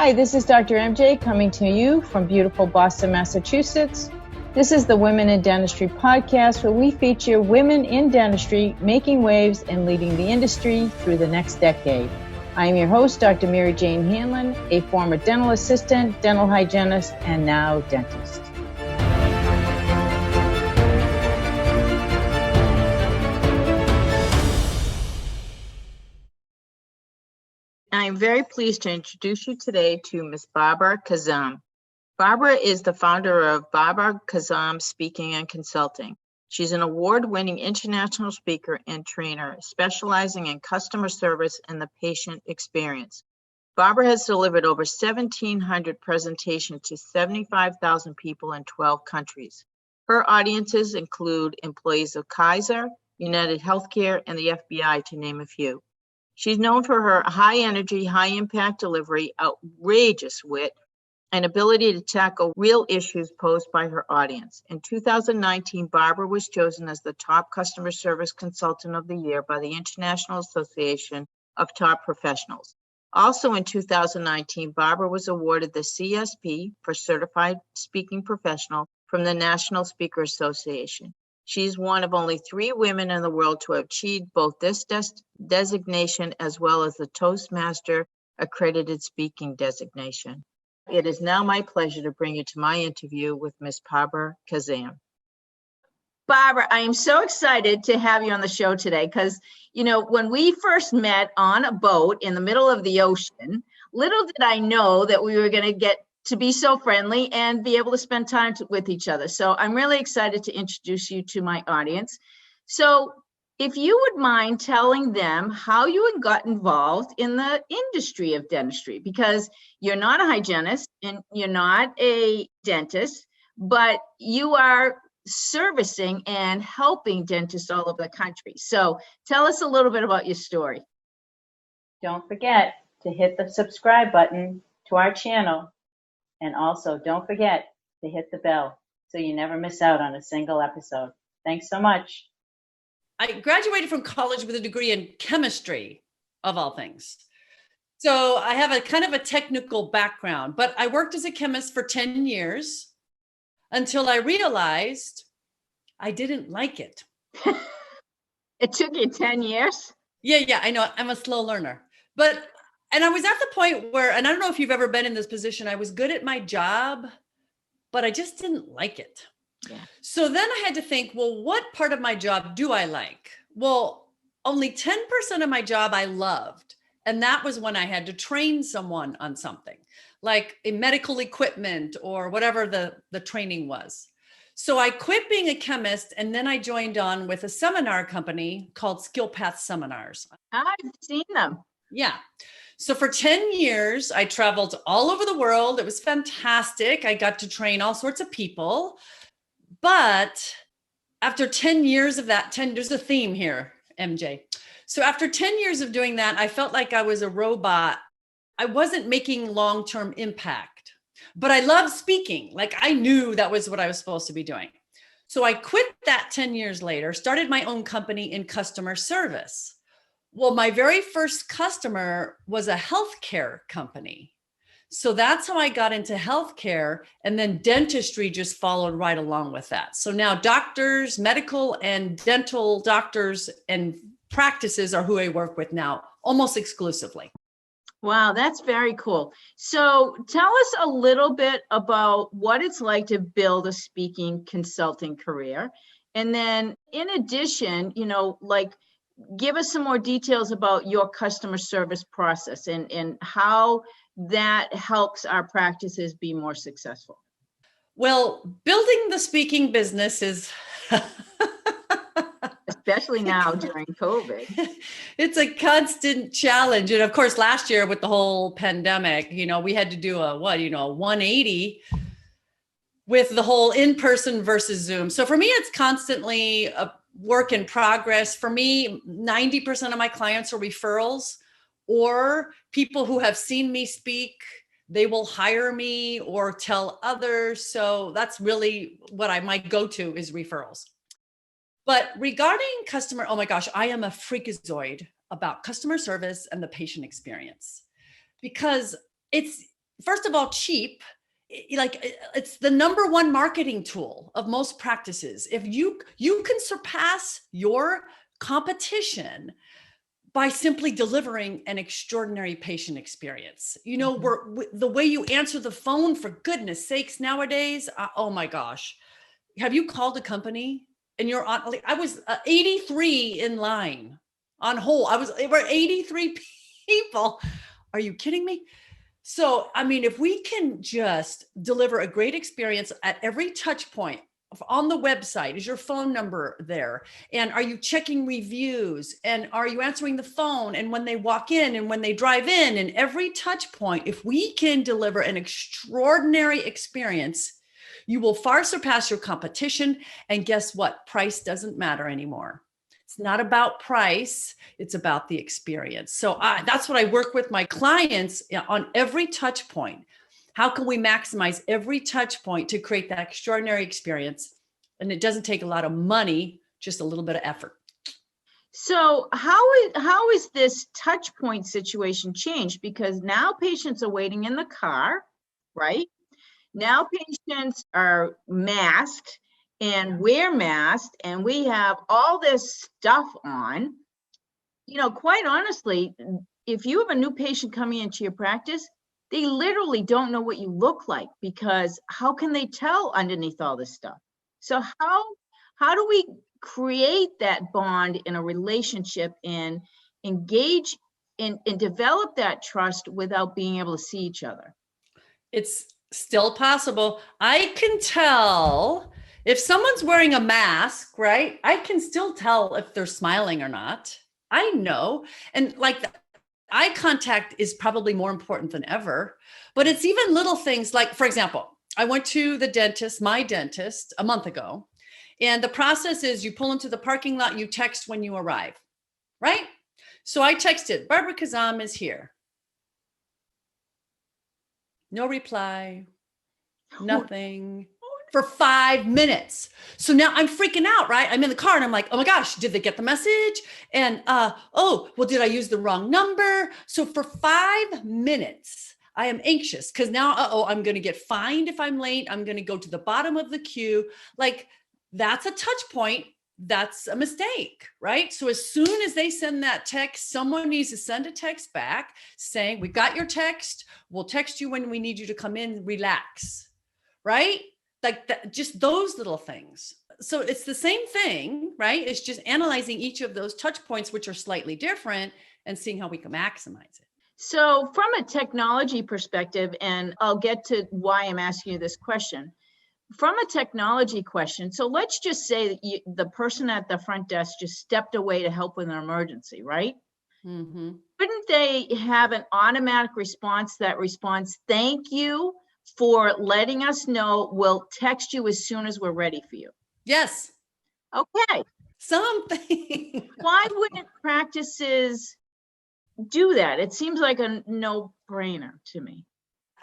Hi, this is Dr. MJ coming to you from beautiful Boston, Massachusetts. This is the Women in Dentistry podcast, where we feature women in dentistry making waves and leading the industry through the next decade. I am your host, Dr. Mary Jane Hanlon, a former dental assistant, dental hygienist, and now dentist. I'm very pleased to introduce you today to Ms. LBarbara Khozam. Barbara is the founder of LBarbara Khozam Speaking and Consulting. She's an award-winning international speaker and trainer specializing in customer service and the patient experience. Barbara has delivered over 1,700 presentations to 75,000 people in 12 countries. Her audiences include employees of Kaiser, United Healthcare, and the FBI, to name a few. She's known for her high energy, high impact delivery, outrageous wit, and ability to tackle real issues posed by her audience. In 2019, Barbara was chosen as the top customer service consultant of the year by the International Association of Top Professionals. Also in 2019, Barbara was awarded the CSP for Certified Speaking Professional from the National Speaker Association. She's one of only 3 women in the world to have achieved both this designation as well as the Toastmaster Accredited Speaking designation. It is now my pleasure to bring you to my interview with Ms. LBarbara Khozam. Barbara, I am so excited to have you on the show today because, when we first met on a boat in the middle of the ocean, little did I know that we were going to get to be so friendly and be able to spend time with each other. So I'm really excited to introduce you to my audience. So if you would mind telling them how you got involved in the industry of dentistry, because you're not a hygienist and you're not a dentist, but you are servicing and helping dentists all over the country. So tell us a little bit about your story. Don't forget to hit the subscribe button to our channel. And also, don't forget to hit the bell so you never miss out on a single episode. Thanks so much. I graduated from college with a degree in chemistry, of all things. So I have a kind of a technical background, but I worked as a chemist for 10 years until I realized I didn't like it. It took you 10 years? Yeah, I know. I'm a slow learner. And I was at the point where, and I don't know if you've ever been in this position, I was good at my job, but I just didn't like it. Yeah. So then I had to think, well, what part of my job do I like? Well, only 10% of my job I loved. And that was when I had to train someone on something like a medical equipment or whatever the training was. So I quit being a chemist and then I joined on with a seminar company called Skill Path Seminars. I've seen them. Yeah. So for 10 years, I traveled all over the world. It was fantastic. I got to train all sorts of people. But after 10 years of that, there's a theme here, MJ. So after 10 years of doing that, I felt like I was a robot. I wasn't making long-term impact, but I loved speaking. Like I knew that was what I was supposed to be doing. So I quit that 10 years later, started my own company in customer service. Well, my very first customer was a healthcare company. So that's how I got into healthcare. And then dentistry just followed right along with that. So now doctors, medical and dental doctors and practices are who I work with now, almost exclusively. Wow, that's very cool. So tell us a little bit about what it's like to build a speaking consulting career. And then in addition, give us some more details about your customer service process and how that helps our practices be more successful. Well, building the speaking business is especially now during COVID. It's a constant challenge. And of course, last year with the whole pandemic, we had to do a 180 with the whole in-person versus Zoom. So for me, it's constantly a work in progress. For me, 90% of my clients are referrals or people who have seen me speak. They will hire me or tell others. So that's really what my go-to is referrals. But regarding customer, oh my gosh, I am a freakazoid about customer service and the patient experience because it's first of all, cheap. It's the number one marketing tool of most practices. If you can surpass your competition by simply delivering an extraordinary patient experience. The way you answer the phone, for goodness sakes, nowadays, oh my gosh. Have you called a company and you're on, I was 83 in line on hold. We're 83 people. Are you kidding me? So, I mean, if we can just deliver a great experience at every touch point on the website, is your phone number there? And are you checking reviews? And are you answering the phone? And when they walk in and when they drive in, and every touch point, if we can deliver an extraordinary experience, you will far surpass your competition. And guess what? Price doesn't matter anymore. It's not about price. It's about the experience. So that's what I work with my clients on every touch point. How can we maximize every touch point to create that extraordinary experience? And it doesn't take a lot of money, just a little bit of effort. So how is this touch point situation changed? Because now patients are waiting in the car, right? Now patients are masked and wear masks, and we have all this stuff on. Quite honestly, if you have a new patient coming into your practice, they literally don't know what you look like, because how can they tell underneath all this stuff? So how do we create that bond in a relationship and engage and develop that trust without being able to see each other? It's still possible. I can tell if someone's wearing a mask, right? I can still tell if they're smiling or not. I know. And eye contact is probably more important than ever, but it's even little things like, for example, I went to the dentist, my dentist, a month ago. And the process is you pull into the parking lot, you text when you arrive, right? So I texted, Barbara Khozam is here. No reply, nothing for 5 minutes. So now I'm freaking out, right? I'm in the car and I'm like, oh my gosh, did they get the message? And well, did I use the wrong number? So for 5 minutes, I am anxious because now, I'm going to get fined if I'm late. I'm going to go to the bottom of the queue. That's a touch point. That's a mistake, right? So as soon as they send that text, someone needs to send a text back saying, we got your text. We'll text you when we need you to come in, relax, right? Like that, just those little things. So it's the same thing, right? It's just analyzing each of those touch points, which are slightly different, and seeing how we can maximize it. So from a technology perspective, and I'll get to why I'm asking you this question, from a technology question, so let's just say that the person at the front desk just stepped away to help with an emergency, right? Mm-hmm. Couldn't they have an automatic response that responds, thank you for letting us know, we'll text you as soon as we're ready for you? Yes. Okay. Something. Why wouldn't practices do that? It seems like a no-brainer to me.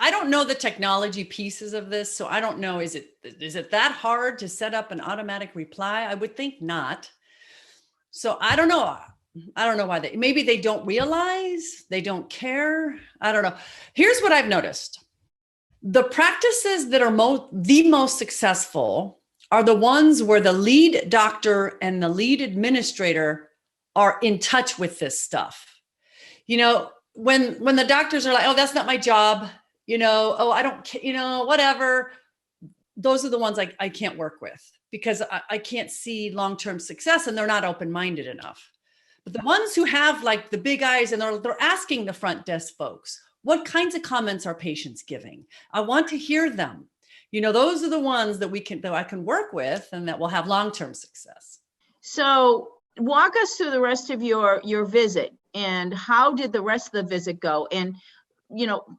I don't know the technology pieces of this, so I don't know. Is it that hard to set up an automatic reply? I would think not. So I don't know. I don't know why maybe they don't realize, they don't care. I don't know. Here's what I've noticed. The practices that are the most successful are the ones where the lead doctor and the lead administrator are in touch with this stuff. When the doctors are like, oh, that's not my job. I don't, whatever. Those are the ones I can't work with because I can't see long-term success and they're not open-minded enough. But the ones who have the big eyes and they're asking the front desk folks, what kinds of comments are patients giving? I want to hear them. Those are the ones that I can work with and that will have long-term success. So walk us through the rest of your visit and how did the rest of the visit go? And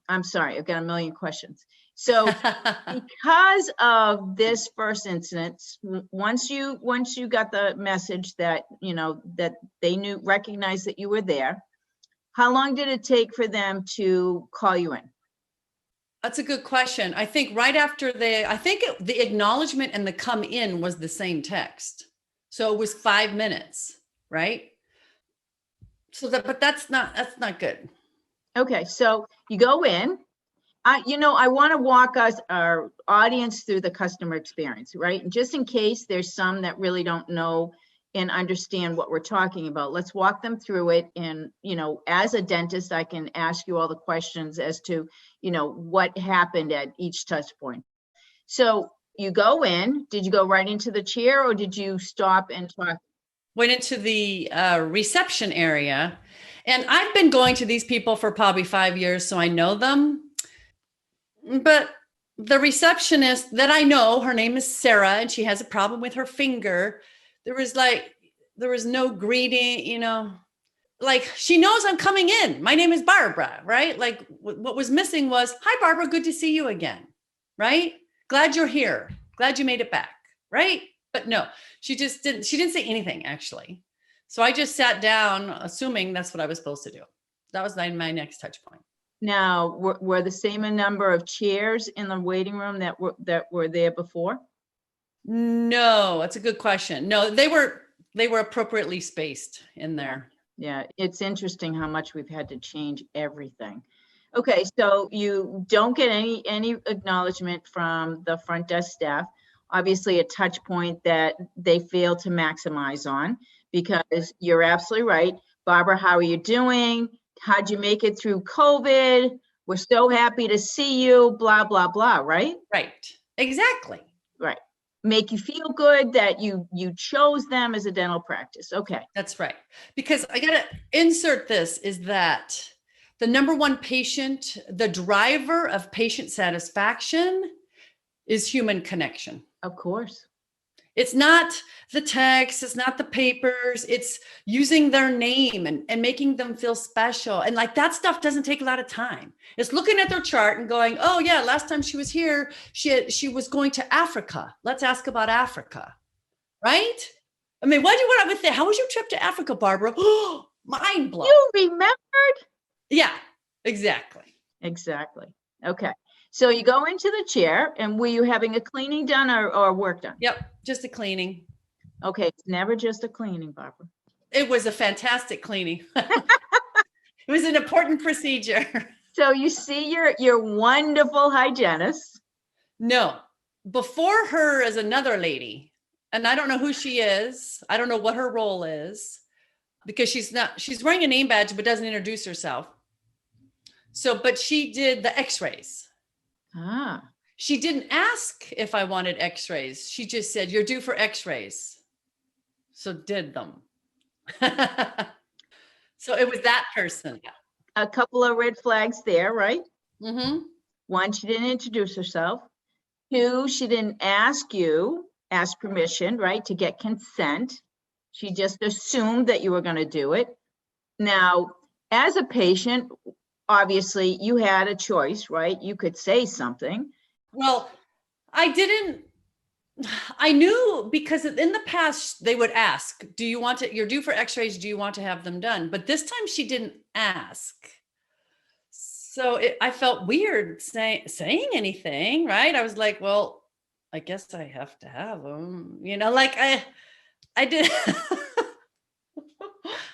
I'm sorry, I've got a million questions. So because of this first incident, once you got the message that, that they recognized that you were there, how long did it take for them to call you in? That's a good question. I think right after the acknowledgement and the come in was the same text. So it was 5 minutes, right? So but that's not good. Okay, so you go in I want to walk our audience through the customer experience, right? And just in case there's some that really don't know and understand what we're talking about, let's walk them through it. And, as a dentist, I can ask you all the questions as to, what happened at each touch point. So you go in, did you go right into the chair or did you stop and talk? Went into the reception area, and I've been going to these people for probably 5 years, so I know them. But the receptionist that I know, her name is Sarah, and she has a problem with her finger. There was no greeting, like she knows I'm coming in. My name is Barbara, right? Like what was missing was, hi, Barbara, good to see you again, right? Glad you're here. Glad you made it back, right? But no, she didn't say anything actually. So I just sat down, assuming that's what I was supposed to do. That was my next touch point. Now, were the same number of chairs in the waiting room that were there before? No, that's a good question. No, they were appropriately spaced in there. Yeah, it's interesting how much we've had to change everything. Okay, so you don't get any acknowledgement from the front desk staff. Obviously, a touch point that they fail to maximize on, because you're absolutely right. Barbara, how are you doing? How'd you make it through COVID? We're so happy to see you, blah, blah, blah, right? Right, exactly. Right. Make you feel good that you chose them as a dental practice. Okay. That's right. Because I got to insert this, is that the number one patient, the driver of patient satisfaction is human connection. Of course. It's not the text, it's not the papers, it's using their name and making them feel special. And like that stuff doesn't take a lot of time. It's looking at their chart and going, oh yeah, last time she was here, she was going to Africa. Let's ask about Africa, right? I mean, what do you want with that? How was your trip to Africa, Barbara? Oh, mind blown. You remembered? Yeah, exactly. Exactly. Okay. So you go into the chair, and were you having a cleaning done or work done? Yep, just a cleaning. Okay, it's never just a cleaning, Barbara. It was a fantastic cleaning. It was an important procedure. So you see your wonderful hygienist. No, before her is another lady, and I don't know who she is. I don't know what her role is, because she's wearing a name badge, but doesn't introduce herself. So, but she did the x-rays. Ah. She didn't ask if I wanted x-rays. She just said, you're due for x-rays. So did them. So it was that person. A couple of red flags there, right? Mm-hmm. One, she didn't introduce herself. Two, she didn't ask permission, right, to get consent. She just assumed that you were going to do it. Now, as a patient, obviously you had a choice, right? You could say something. Well, I knew, because in the past they would ask, you're due for x-rays, do you want to have them done? But this time she didn't ask. So I felt weird saying anything, right? I was like, well, I guess I have to have them, like I did.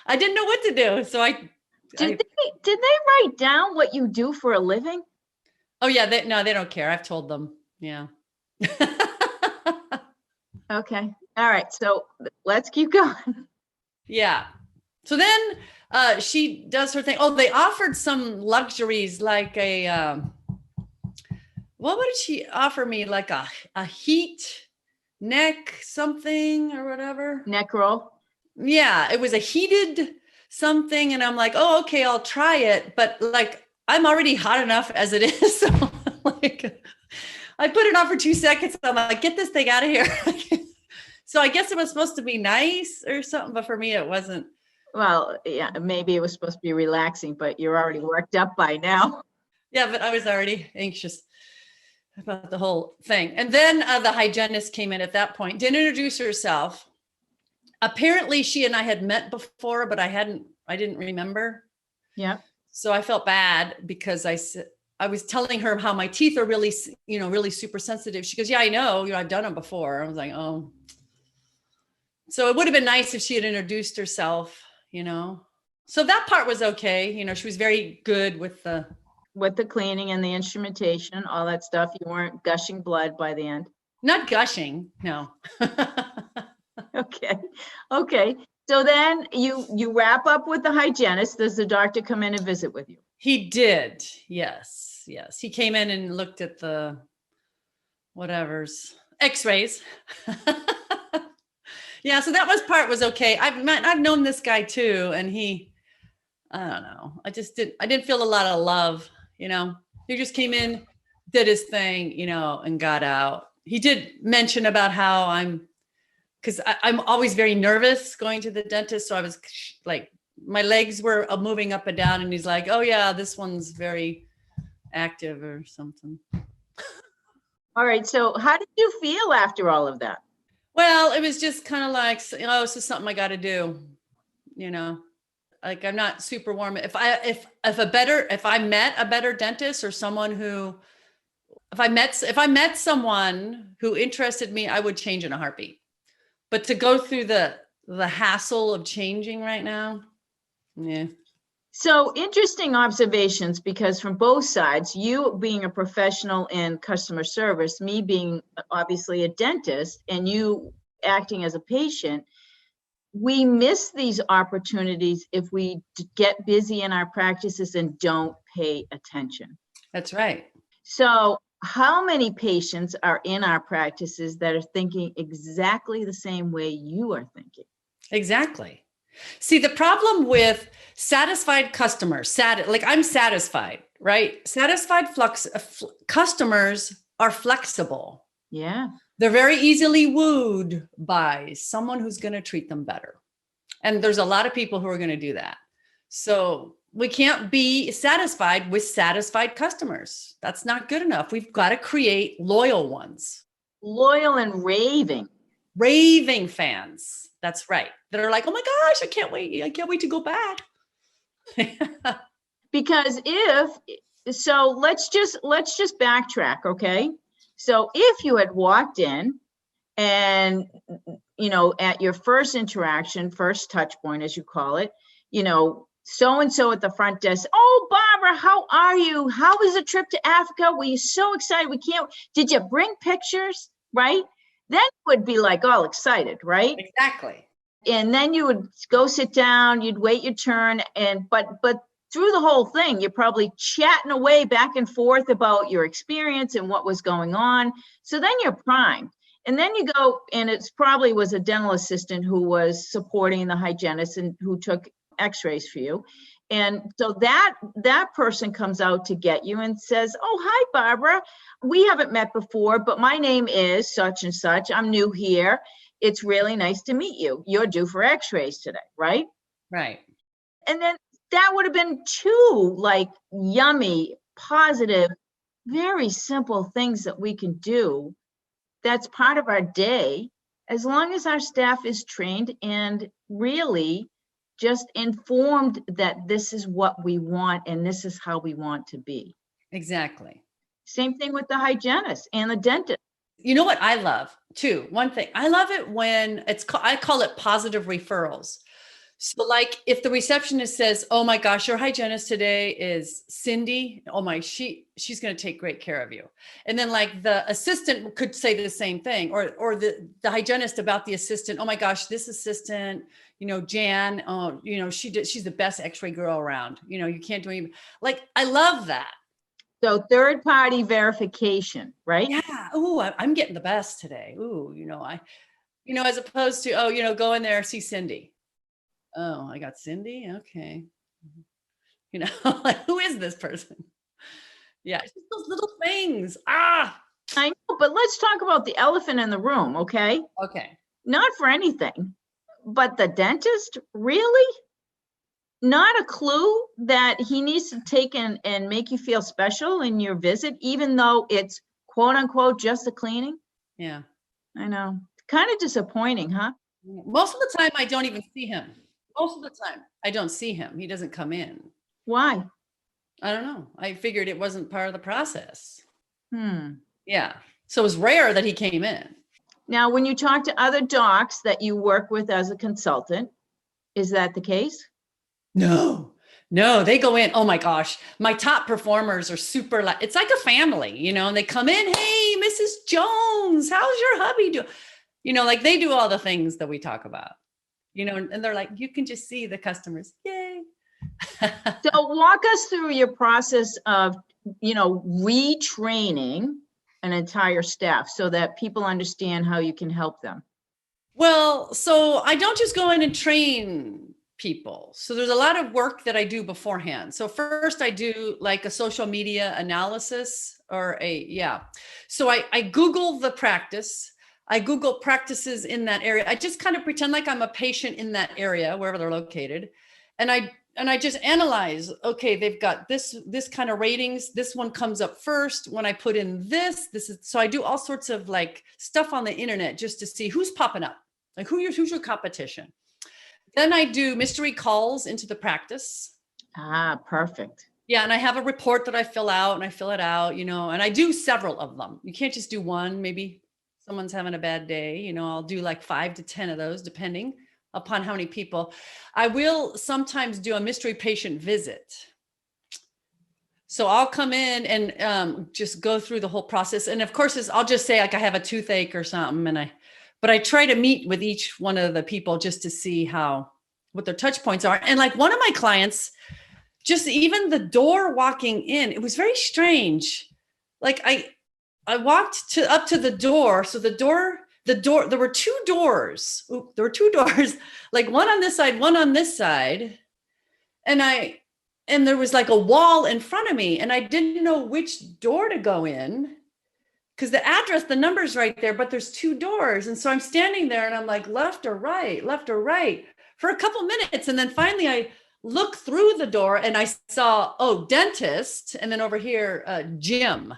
I didn't know what to do. So Did they write down what you do for a living? Oh yeah, they don't care. I've told them. Yeah. Okay. All right. So let's keep going. Yeah. So then she does her thing. Oh, they offered some luxuries, like what did she offer me? Like a heat neck something or whatever. Neck roll. Yeah, it was a heated something. And I'm like, oh, okay, I'll try it. But like, I'm already hot enough as it is. So like, I put it on for 2 seconds. I'm like, get this thing out of here. So I guess it was supposed to be nice or something, but for me, it wasn't. Well, yeah, maybe it was supposed to be relaxing, but you're already worked up by now. Yeah, but I was already anxious about the whole thing. And then the hygienist came in at that point, didn't introduce herself. Apparently she and I had met before, but I didn't remember. Yeah. So I felt bad because I was telling her how my teeth are really, really super sensitive. She goes, yeah, I know, I've done them before. I was like, oh. So it would have been nice if she had introduced herself, So that part was okay. She was very good with the with the cleaning and the instrumentation, all that stuff. You weren't gushing blood by the end. Not gushing, no. Okay. Okay. So then you wrap up with the hygienist. Does the doctor come in and visit with you? He did. Yes. Yes. He came in and looked at the whatever's x-rays. Yeah. So that was okay. I've known this guy too. And I don't know. I didn't feel a lot of love, he just came in, did his thing, and got out. He did mention about how because I'm always very nervous going to the dentist. So I was like, my legs were moving up and down, and he's like, oh yeah, this one's very active or something. All right. So how did you feel after all of that? Well, it was just kind of like, this is something I got to do, like I'm not super warm. If I met a better dentist or someone who, if I met someone who interested me, I would change in a heartbeat. But to go through the hassle of changing right now, yeah. So interesting observations, because from both sides, you being a professional in customer service, me being obviously a dentist, and you acting as a patient, we miss these opportunities if we get busy in our practices and don't pay attention. That's right. So how many patients are in our practices that are thinking exactly the same way you are thinking? Exactly. See, the problem with satisfied customers, like I'm satisfied, right? Satisfied customers are flexible. Yeah. They're very easily wooed by someone who's going to treat them better. And there's a lot of people who are going to do that. So we can't be satisfied with satisfied customers. That's not good enough. We've got to create loyal ones. Loyal and raving. Raving fans. That's right. That are like, oh my gosh, I can't wait. I can't wait to go back. Because let's just backtrack, okay? So if you had walked in and, at your first interaction, first touch point, as you call it, so-and-so at the front desk, oh, Barbara, how are you? How was the trip to Africa? Were you so excited? Did you bring pictures, right? Then you would be like all excited, right? Exactly. And then you would go sit down, you'd wait your turn, but through the whole thing, you're probably chatting away back and forth about your experience and what was going on. So then you're primed. And then you go, and it probably was a dental assistant who was supporting the hygienist and who took x-rays for you. And so that person comes out to get you and says, oh, hi, Barbara. We haven't met before, but my name is such and such. I'm new here. It's really nice to meet you. You're due for x-rays today, right? Right. And then that would have been two yummy, positive, very simple things that we can do. That's part of our day, as long as our staff is trained and really just informed that this is what we want and this is how we want to be. Exactly. Same thing with the hygienist and the dentist. You know what I love too? One thing, I love it when I call it positive referrals. So like if the receptionist says, oh my gosh, your hygienist today is Cindy. Oh my, she's going to take great care of you. And then like the assistant could say the same thing, or the hygienist about the assistant. Oh my gosh, this assistant, Jan, she's the best x-ray girl around. You can't do any, like, I love that. So third party verification, right? Yeah. Oh, I'm getting the best today. Ooh, as opposed to, go in there, see Cindy. Oh, I got Cindy. Okay. Like, who is this person? Yeah. It's just those little things. I know, but let's talk about the elephant in the room. Okay. Okay. Not for anything, but the dentist, really? Not a clue that he needs to take and make you feel special in your visit, even though it's quote unquote just a cleaning? Yeah. I know. Kind of disappointing, huh? Most of the time I don't even see him. Most of the time I don't see him. He doesn't come in. Why? I don't know. I figured it wasn't part of the process. Yeah. So it was rare that he came in. Now, when you talk to other docs that you work with as a consultant, is that the case? No, No, they go in. Oh my gosh. My top performers are super, it's like a family, you know, and they come in. Hey, Mrs. Jones, how's your hubby doing? You know, like they do all the things that we talk about, you know, and they're like, you can just see the customers. Yay. So walk us through your process of, retraining an entire staff so that people understand how you can help them. Well, so I don't just go in and train people. So there's a lot of work that I do beforehand. So first I do like a social media analysis So I Google the practice. I Google practices in that area. I just kind of pretend like I'm a patient in that area, wherever they're located. And I just analyze, okay, they've got this kind of ratings. This one comes up first. When I put in so I do all sorts of like stuff on the internet just to see who's popping up, like who's your competition. Then I do mystery calls into the practice. Ah, perfect. Yeah, and I have a report that I fill out, and I fill it out, and I do several of them. You can't just do one. Maybe someone's having a bad day, I'll do like 5 to 10 of those, depending upon how many people. I will sometimes do a mystery patient visit. So I'll come in and just go through the whole process. And of course, I'll just say like I have a toothache or something. But I try to meet with each one of the people just to see what their touch points are. And like one of my clients, just even the door walking in, it was very strange. Like I walked up to the door. So the door, there were 2 doors. There were 2 doors, like one on this side, one on this side. And there was like a wall in front of me, and I didn't know which door to go in because the address, the number's right there, but there's 2 doors. And so I'm standing there and I'm like, left or right for a couple minutes. And then finally I look through the door and I saw, dentist. And then over here, gym.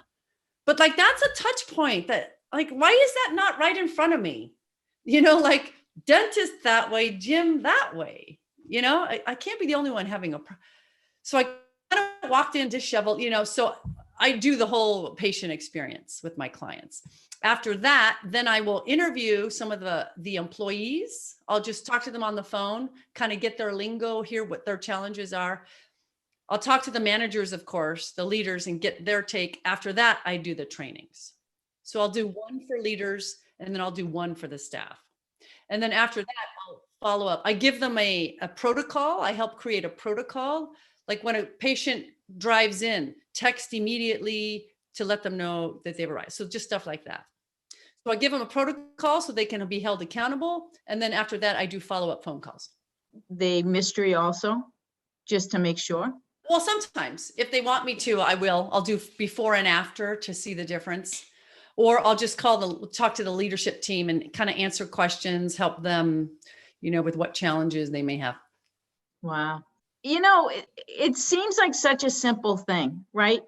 But like, that's a touch point that like, why is that not right in front of me? Like dentist that way, gym that way, I can't be the only one having so I kind of walked in disheveled, so I do the whole patient experience with my clients. After that, then I will interview some of the employees. I'll just talk to them on the phone, kind of get their lingo, hear what their challenges are. I'll talk to the managers, of course, the leaders, and get their take. After that, I do the trainings. So I'll do one for leaders, and then I'll do one for the staff. And then after that, I'll follow up. I give them a protocol. I help create a protocol. Like when a patient drives in, text immediately to let them know that they've arrived. So just stuff like that. So I give them a protocol so they can be held accountable. And then after that, I do follow-up phone calls. The mystery also, just to make sure? Well, sometimes if they want me to, I will. I'll do before and after to see the difference. Or I'll just talk to the leadership team and kind of answer questions, help them, with what challenges they may have. Wow. It seems like such a simple thing, right?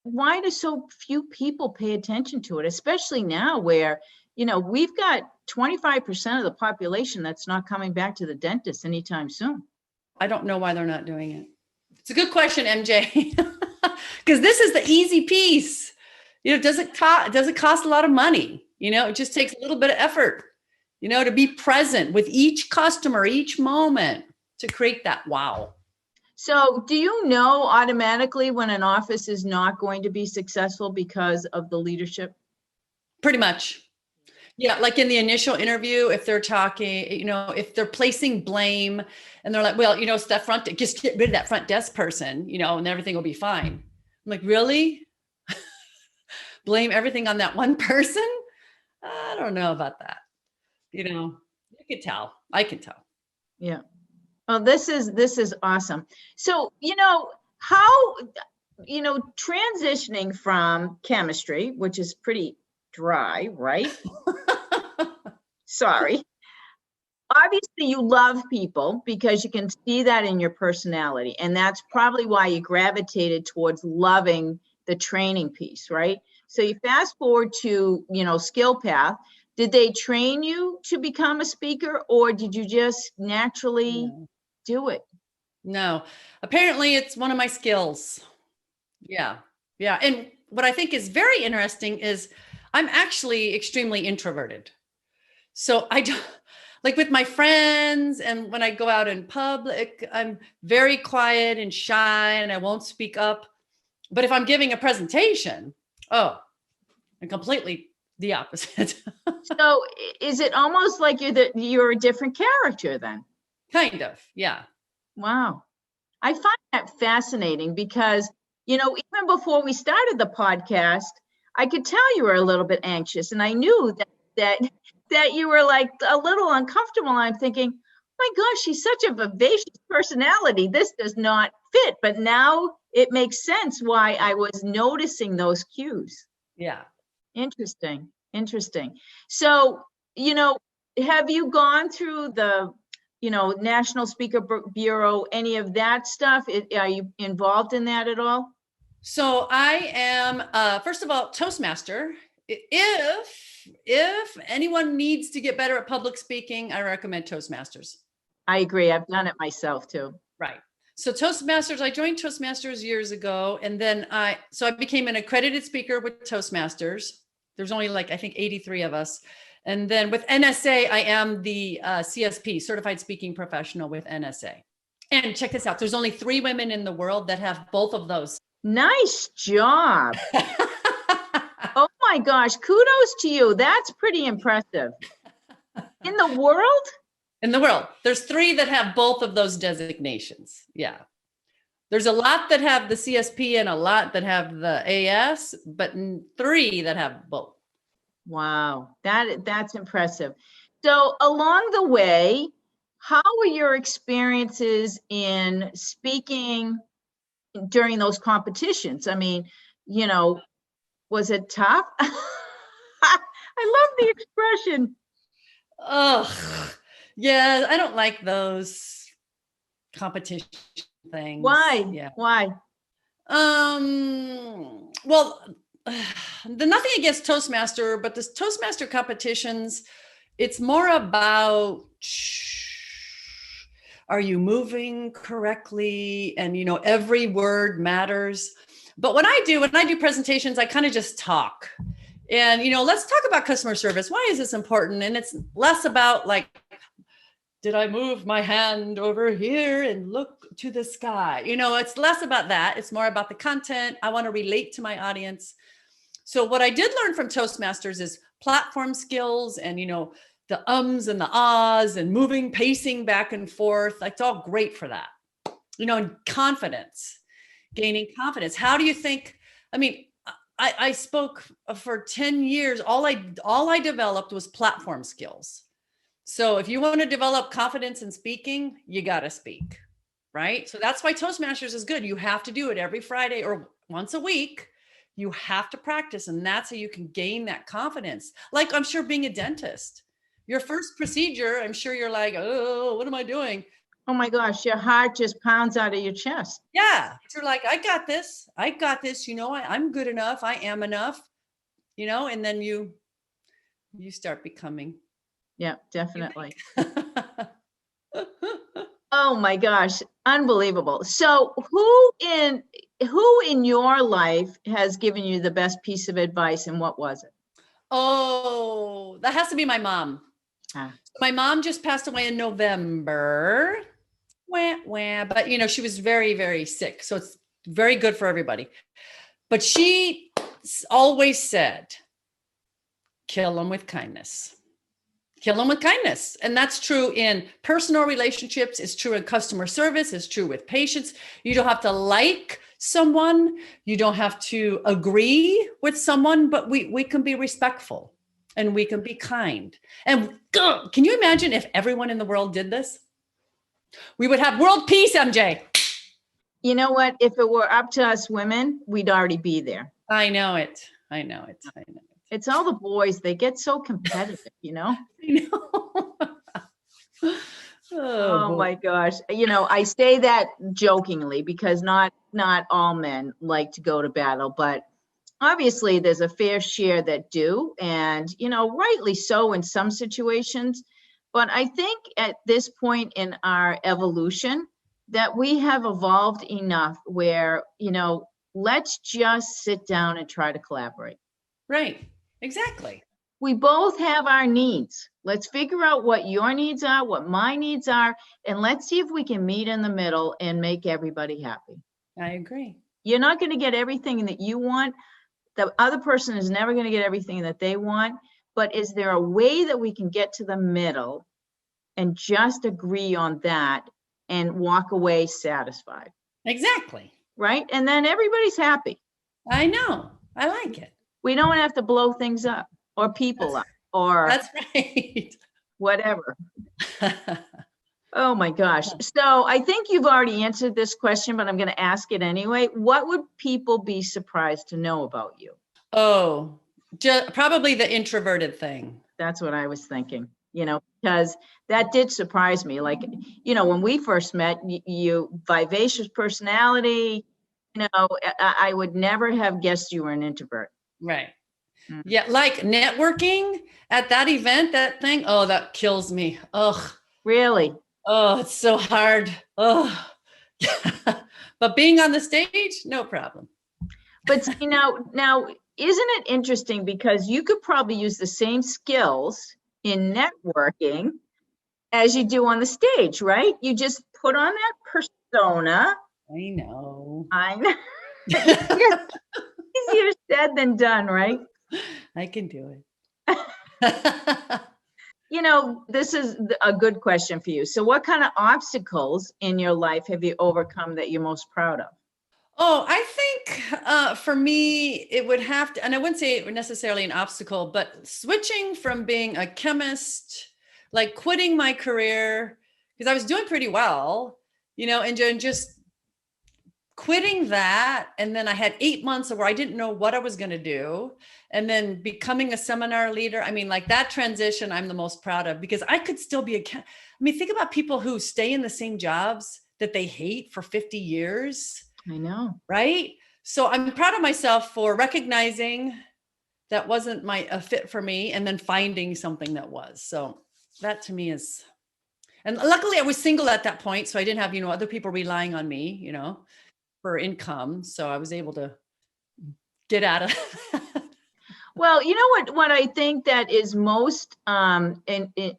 Why do so few people pay attention to it, especially now where, we've got 25% of the population that's not coming back to the dentist anytime soon? I don't know why they're not doing it. It's a good question, MJ, because this is the easy piece. It doesn't cost a lot of money. It just takes a little bit of effort, to be present with each customer, each moment, to create that wow. So do you know automatically when an office is not going to be successful because of the leadership? Pretty much. Yeah, like in the initial interview, if they're talking, if they're placing blame and they're like, well, it's that just get rid of that front desk person, and everything will be fine. I'm like, really? Blame everything on that one person? I don't know about that. You can tell. I can tell. Yeah. Well, this is awesome. So, how, transitioning from chemistry, which is pretty dry, right? Sorry. Obviously, you love people because you can see that in your personality. And that's probably why you gravitated towards loving the training piece, right? So you fast forward to, skill path. Did they train you to become a speaker, or did you just naturally do it? No, apparently it's one of my skills. Yeah. And what I think is very interesting is I'm actually extremely introverted. So Like with my friends and when I go out in public, I'm very quiet and shy and I won't speak up. But if I'm giving a presentation, oh, I'm completely the opposite. So is it almost like you're a different character then? Kind of, yeah. Wow. I find that fascinating because, even before we started the podcast, I could tell you were a little bit anxious, and I knew that you were like a little uncomfortable. I'm thinking, oh my gosh, she's such a vivacious personality. This does not fit. But now it makes sense why I was noticing those cues. Yeah. Interesting. So, have you gone through the, National Speaker Bureau, any of that stuff? Are you involved in that at all? So I am, first of all, Toastmaster. If anyone needs to get better at public speaking, I recommend Toastmasters. I agree. I've done it myself too. Right. So Toastmasters, I joined Toastmasters years ago, and then I became an accredited speaker with Toastmasters. There's only like, I think 83 of us. And then with NSA, I am the CSP, Certified Speaking Professional with NSA. And check this out. There's only 3 women in the world that have both of those. Nice job. Oh my gosh. Kudos to you. That's pretty impressive. In the world? In the world. There's 3 that have both of those designations. Yeah. There's a lot that have the CSP and a lot that have the AS, but 3 that have both. Wow, that's impressive. So along the way, how were your experiences in speaking during those competitions? I mean, was it tough? I love the expression. Oh, yeah, I don't like those competition things. Why? Yeah. Why? Well, nothing against Toastmaster, but this Toastmaster competitions, it's more about, are you moving correctly? And, every word matters. But when I do presentations, I kind of just talk. And, let's talk about customer service. Why is this important? And it's less about like, did I move my hand over here and look to the sky? It's less about that. It's more about the content. I want to relate to my audience. So what I did learn from Toastmasters is platform skills and, the ums and the ahs and moving, pacing back and forth. It's all great for that, and confidence, gaining confidence. How do you think, I spoke for 10 years. All I developed was platform skills. So if you want to develop confidence in speaking, you got to speak, right? So that's why Toastmasters is good. You have to do it every Friday or once a week. You have to practice, and that's how you can gain that confidence. Like, I'm sure being a dentist, your first procedure, I'm sure you're like, oh, what am I doing? Oh my gosh, your heart just pounds out of your chest. Yeah. You're like, I got this. I'm good enough. I am enough, and then you start becoming. Yeah, definitely. Oh my gosh, unbelievable. So who in your life has given you the best piece of advice, and what was it? Oh, that has to be my mom. My mom just passed away in November. But she was very, very sick. So it's very good for everybody. But she always said, kill them with kindness. Kill them with kindness. And that's true in personal relationships. It's true in customer service. It's true with patients. You don't have to like someone. You don't have to agree with someone, but we can be respectful and we can be kind. And can you imagine if everyone in the world did this? We would have world peace, MJ. You know what? If it were up to us women, we'd already be there. I know it. It's all the boys. They get so competitive, I know. Oh my gosh. I say that jokingly because not all men like to go to battle, but obviously there's a fair share that do, and rightly so in some situations. But I think at this point in our evolution that we have evolved enough where, let's just sit down and try to collaborate. Right. Exactly. We both have our needs. Let's figure out what your needs are, what my needs are, and let's see if we can meet in the middle and make everybody happy. I agree. You're not going to get everything that you want. The other person is never going to get everything that they want. But is there a way that we can get to the middle and just agree on that and walk away satisfied? Exactly. Right? And then everybody's happy. I know. I like it. We don't have to blow things up or people up or That's right. whatever. Oh my gosh. So I think you've already answered this question, but I'm going to ask it anyway. What would people be surprised to know about you? Oh, probably the introverted thing. That's what I was thinking, because that did surprise me. Like, when we first met, you vivacious personality, I would never have guessed you were an introvert. Right. Yeah. Like networking at that event, that thing. Oh, that kills me. Ugh. Really? Oh, it's so hard. Oh, but being on the stage, no problem. But see, now, isn't it interesting because you could probably use the same skills in networking as you do on the stage, right? You just put on that persona. I know. Easier said than done, right? I can do it. This is a good question for you. So what kind of obstacles in your life have you overcome that you're most proud of? Oh, I think for me, it would have to, and I wouldn't say it was necessarily an obstacle, but switching from being a chemist, like quitting my career, because I was doing pretty well, and just quitting that. And then I had 8 months where I didn't know what I was going to do. And then becoming a seminar leader. I mean, like that transition, I'm the most proud of because I could still be think about people who stay in the same jobs that they hate for 50 years. I know. Right. So I'm proud of myself for recognizing that wasn't a fit for me and then finding something that was. So that to me is, and luckily I was single at that point. So I didn't have, other people relying on me, for income. So I was able to get out of Well, what I think that is most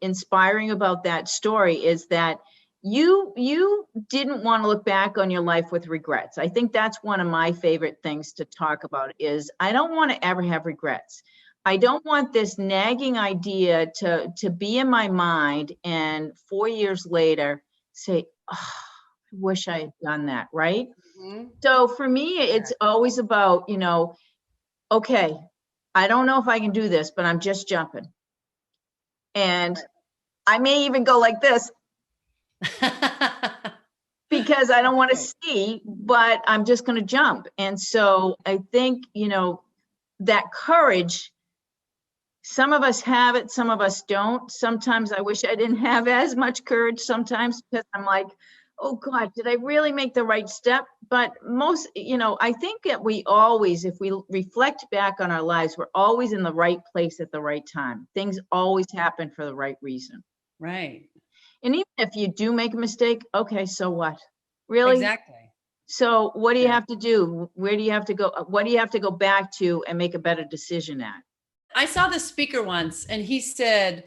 inspiring about that story is that you didn't want to look back on your life with regrets. I think that's one of my favorite things to talk about is I don't want to ever have regrets. I don't want this nagging idea to be in my mind and 4 years later say, oh, I wish I had done that, right? Mm-hmm. So for me, it's always about, okay, I don't know if I can do this, but I'm just jumping. And I may even go like this because I don't want to see, but I'm just going to jump. And so I think, that courage, some of us have it, some of us don't. Sometimes I wish I didn't have as much courage sometimes because I'm like, oh God, did I really make the right step? But most, I think that we always, if we reflect back on our lives, we're always in the right place at the right time. Things always happen for the right reason. Right. And even if you do make a mistake, okay, so what? Really? Exactly. So what do you have to do? Where do you have to go? What do you have to go back to and make a better decision at? I saw this speaker once and he said,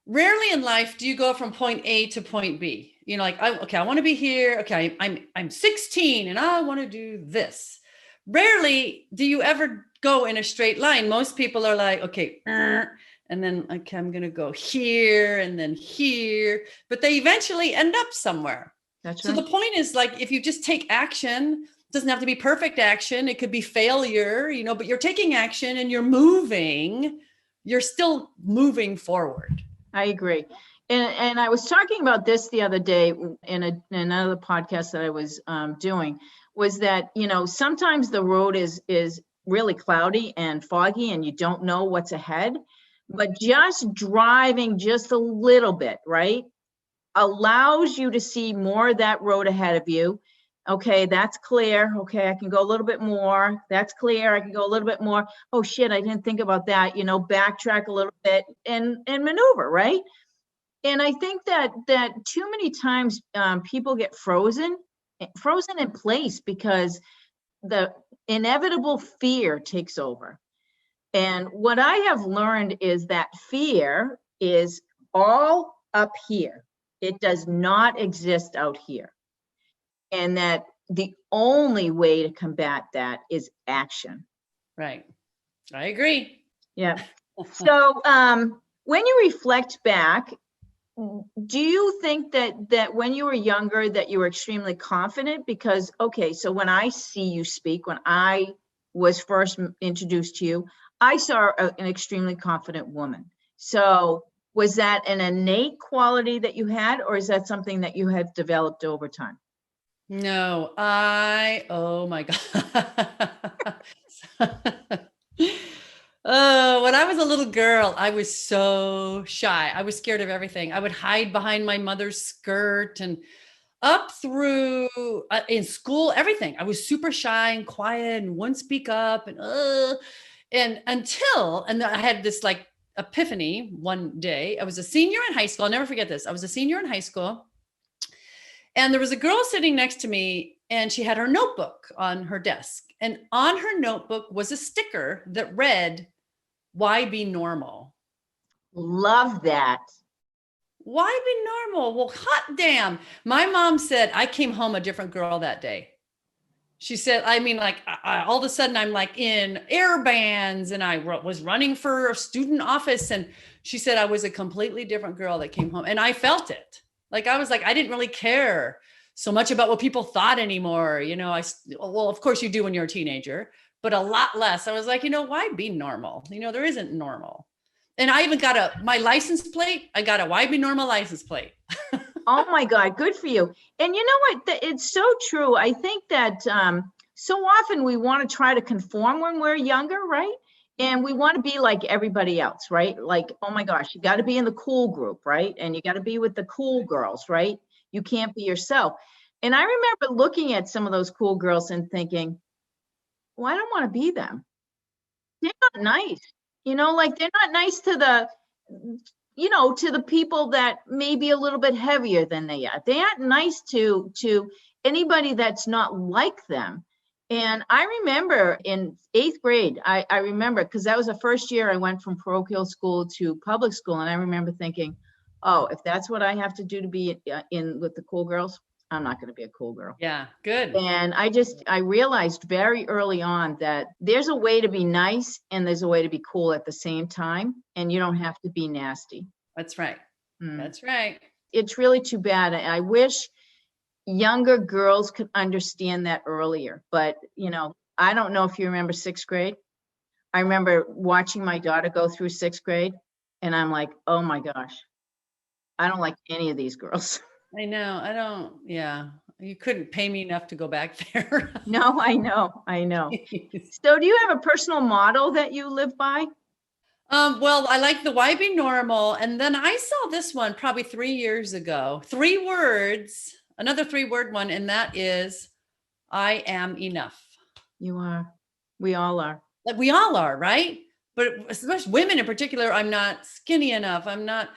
rarely in life do you go from point A to point B. I want to be here. Okay, I'm 16 and I want to do this. Rarely do you ever go in a straight line. Most people are like, okay, and then okay, I'm going to go here and then here, but they eventually end up somewhere. That's so right. The point is like, if you just take action, it doesn't have to be perfect action. It could be failure, but you're taking action and you're moving. You're still moving forward. I agree. And I was talking about this the other day in another podcast that I was doing, was that, sometimes the road is really cloudy and foggy and you don't know what's ahead, but just driving just a little bit, right, allows you to see more of that road ahead of you. Okay, that's clear. Okay, I can go a little bit more. That's clear. I can go a little bit more. Oh shit, I didn't think about that. Backtrack a little bit and maneuver, right? And I think that too many times people get frozen in place because the inevitable fear takes over. And what I have learned is that fear is all up here. It does not exist out here. And that the only way to combat that is action. Right. I agree. Yeah. So when you reflect back, do you think that when you were younger that you were extremely confident? Because, okay, so when I see you speak, when I was first introduced to you, I saw an extremely confident woman. So was that an innate quality that you had, or is that something that you have developed over time? No, oh my God. Oh, when I was a little girl, I was so shy. I was scared of everything. I would hide behind my mother's skirt and up through in school, everything. I was super shy and quiet and wouldn't speak up and I had this like epiphany one day. I was a senior in high school. I'll never forget this. I was a senior in high school. And there was a girl sitting next to me and she had her notebook on her desk. And on her notebook was a sticker that read, "Why be normal?" Love that. Why be normal? Well, hot damn. My mom said I came home a different girl that day. She said, I mean, like all of a sudden I'm like in air bands and I was running for a student office. And she said I was a completely different girl that came home. And I felt it. Like, I was like, I didn't really care so much about what people thought anymore. You know, well, of course you do when you're a teenager, but a lot less. I was like, why be normal? There isn't normal. And I even got my license plate. I got a "Why be normal" license plate. Oh my God, good for you. And you know what? It's so true. I think that so often we want to try to conform when we're younger, right? And we want to be like everybody else, right? Like, oh my gosh, you got to be in the cool group, right? And you got to be with the cool girls, right? You can't be yourself. And I remember looking at some of those cool girls and thinking, well, I don't want to be them. They're not nice. Like they're not nice to the people that may be a little bit heavier than they are. They aren't nice to anybody that's not like them. And I remember in 8th grade, I remember, because that was the first year I went from parochial school to public school. And I remember thinking, oh, if that's what I have to do to be in with the cool girls, I'm not going to be a cool girl. Yeah, good. And I realized very early on that there's a way to be nice and there's a way to be cool at the same time. And you don't have to be nasty. That's right. That's right. It's really too bad. I wish younger girls could understand that earlier. But, I don't know if you remember 6th grade. I remember watching my daughter go through 6th grade. And I'm like, oh my gosh, I don't like any of these girls. I know. I don't. Yeah. You couldn't pay me enough to go back there. No, I know. So do you have a personal model that you live by? Well, I like the "Why be normal?" And then I saw this one probably 3 years ago. 3 words, another 3-word one. And that is, "I am enough." You are. We all are. Like we all are, right? But especially women in particular, I'm not skinny enough. I'm not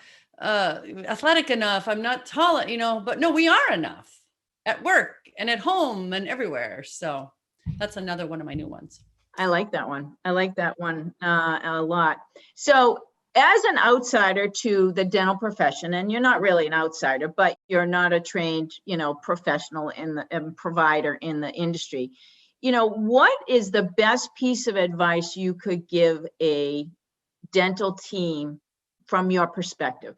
athletic enough. I'm not tall, but no, we are enough at work and at home and everywhere. So that's another one of my new ones. I like that one. A lot. So as an outsider to the dental profession, and you're not really an outsider, but you're not a trained, professional and provider in the industry, what is the best piece of advice you could give a dental team from your perspective?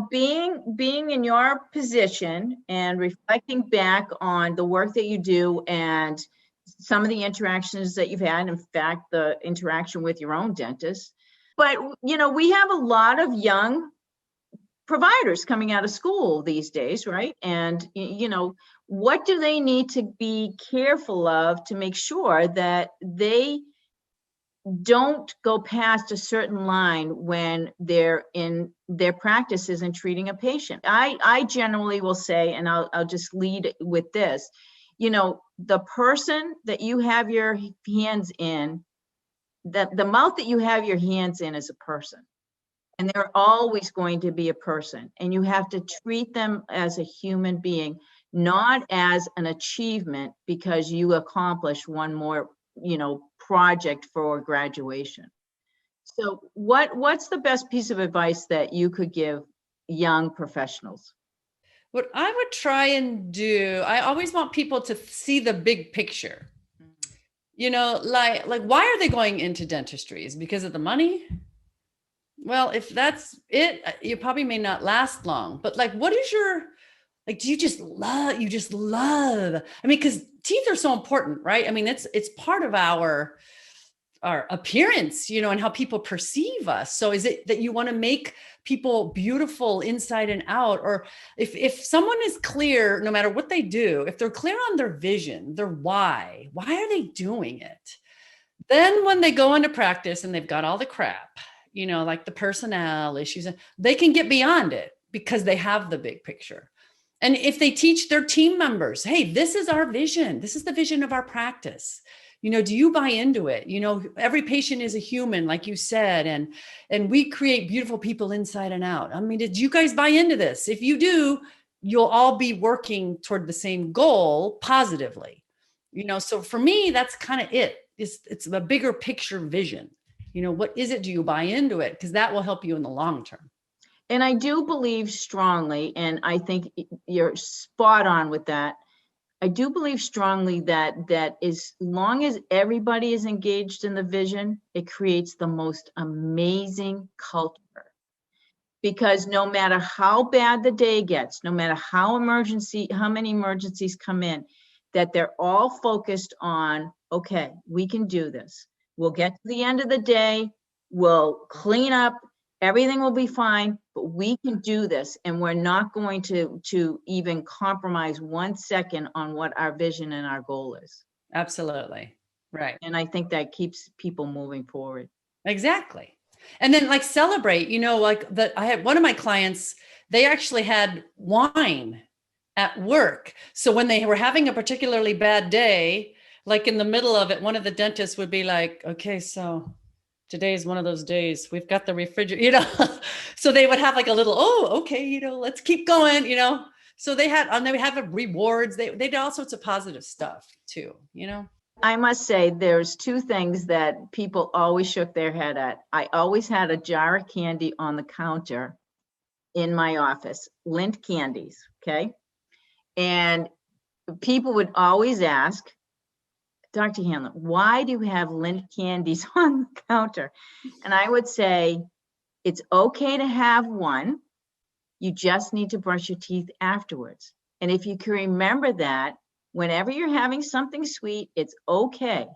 Being in your position and reflecting back on the work that you do and some of the interactions that you've had, in fact, the interaction with your own dentist. But, we have a lot of young providers coming out of school these days, right? And, what do they need to be careful of to make sure that they don't go past a certain line when they're in their practices and treating a patient? I generally will say, and I'll just lead with this, the person that you have your hands in, the mouth that you have your hands in is a person. And they're always going to be a person. And you have to treat them as a human being, not as an achievement because you accomplished one more, project for graduation. So what's the best piece of advice that you could give young professionals? What I would try and do, I always want people to see the big picture. You know, like why are they going into dentistry? Is it because of the money? Well, if that's it, you probably may not last long. But like, what is your, like, do you just love, I mean, because teeth are so important, right? I mean, it's part of our appearance, you know, and how people perceive us. So is it that you want to make people beautiful inside and out? Or if someone is clear, no matter what they do, if they're clear on their vision, their why are they doing it? Then when they go into practice and they've got all the crap, you know, like the personnel issues, they can get beyond it because they have the big picture. And if they teach their team members, hey, this is our vision. This is the vision of our practice. You know, do you buy into it? You know, every patient is a human, like you said, and we create beautiful people inside and out. I mean, did you guys buy into this? If you do, you'll all be working toward the same goal positively. You know, so for me, that's kind of it. It's a bigger picture vision. You know, what is it? Do you buy into it? Because that will help you in the long term. And I do believe strongly, and I think you're spot on with that. I do believe strongly that as long as everybody is engaged in the vision, it creates the most amazing culture. Because no matter how bad the day gets, no matter how many emergencies come in, that they're all focused on, okay, we can do this. We'll get to the end of the day, we'll clean up, everything will be fine, but we can do this. And we're not going to even compromise 1 second on what our vision and our goal is. Absolutely. Right. And I think that keeps people moving forward. Exactly. And then like celebrate, you know, like that I had one of my clients, they actually had wine at work. So when they were having a particularly bad day, like in the middle of it, one of the dentists would be like, okay, so today is one of those days. We've got the refrigerator, you know, so they would have like a little, oh, okay, you know, let's keep going, you know. So they would have rewards. They did all sorts of positive stuff too, you know. I must say there's 2 things that people always shook their head at. I always had a jar of candy on the counter in my office, Lindt candies, okay? And people would always ask, Dr. Hanlon, why do you have Lindt candies on the counter? And I would say, it's okay to have one. You just need to brush your teeth afterwards. And if you can remember that, whenever you're having something sweet, it's okay,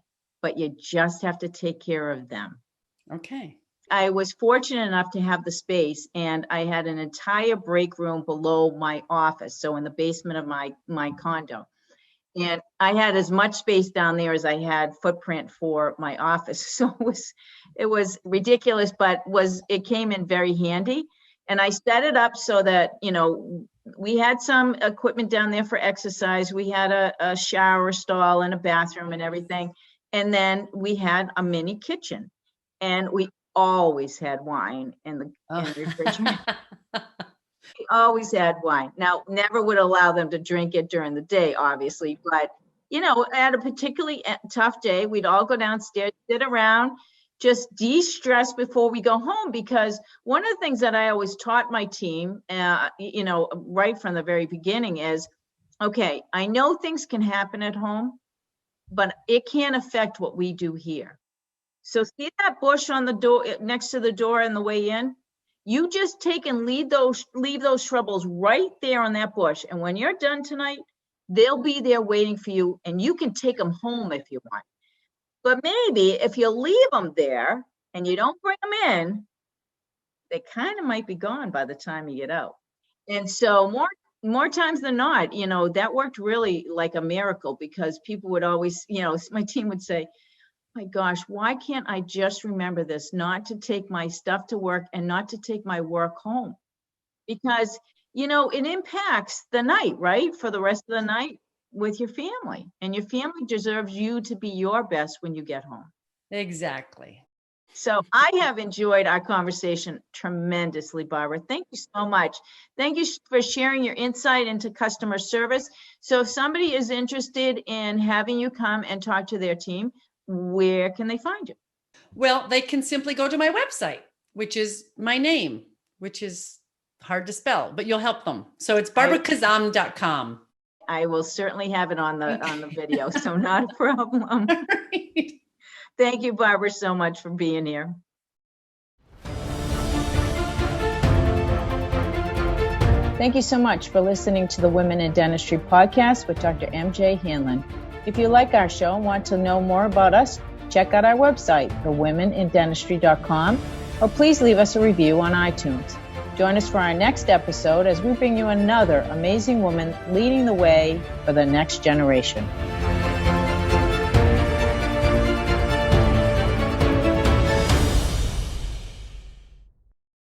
but you just have to take care of them. Okay. I was fortunate enough to have the space, and I had an entire break room below my office, so in the basement of my condo. And I had as much space down there as I had footprint for my office. So it was ridiculous, but it came in very handy. And I set it up so that, you know, we had some equipment down there for exercise. We had a shower stall and a bathroom and everything. And then we had a mini kitchen, and we always had wine in the refrigerator. We always had wine. Now, never would allow them to drink it during the day, obviously, but you know, at a particularly tough day, we'd all go downstairs, sit around, just de-stress before we go home. Because one of the things that I always taught my team, you know, right from the very beginning is, okay, I know things can happen at home, but it can't affect what we do here. So see that bush on the door, next to the door on the way in? You just take and leave those shrubs right there on that bush. And when you're done tonight, they'll be there waiting for you, and you can take them home if you want. But maybe if you leave them there and you don't bring them in, they kind of might be gone by the time you get out. And so more times than not, you know, that worked really like a miracle, because people would always, you know, my team would say, my gosh, why can't I just remember this, not to take my stuff to work and not to take my work home? Because, you know, it impacts the night, right? For the rest of the night with your family, and your family deserves you to be your best when you get home. Exactly. So I have enjoyed our conversation tremendously, Barbara. Thank you so much. Thank you for sharing your insight into customer service. So if somebody is interested in having you come and talk to their team, where can they find you? Well, they can simply go to my website, which is my name, which is hard to spell, but you'll help them. So it's barbarakhozam.com. I will certainly have it on the video, so not a problem. Right. Thank you, Barbara, so much for being here. Thank you so much for listening to the Women in Dentistry podcast with Dr. MJ Hanlon. If you like our show and want to know more about us, check out our website, thewomenindentistry.com, or please leave us a review on iTunes. Join us for our next episode as we bring you another amazing woman leading the way for the next generation.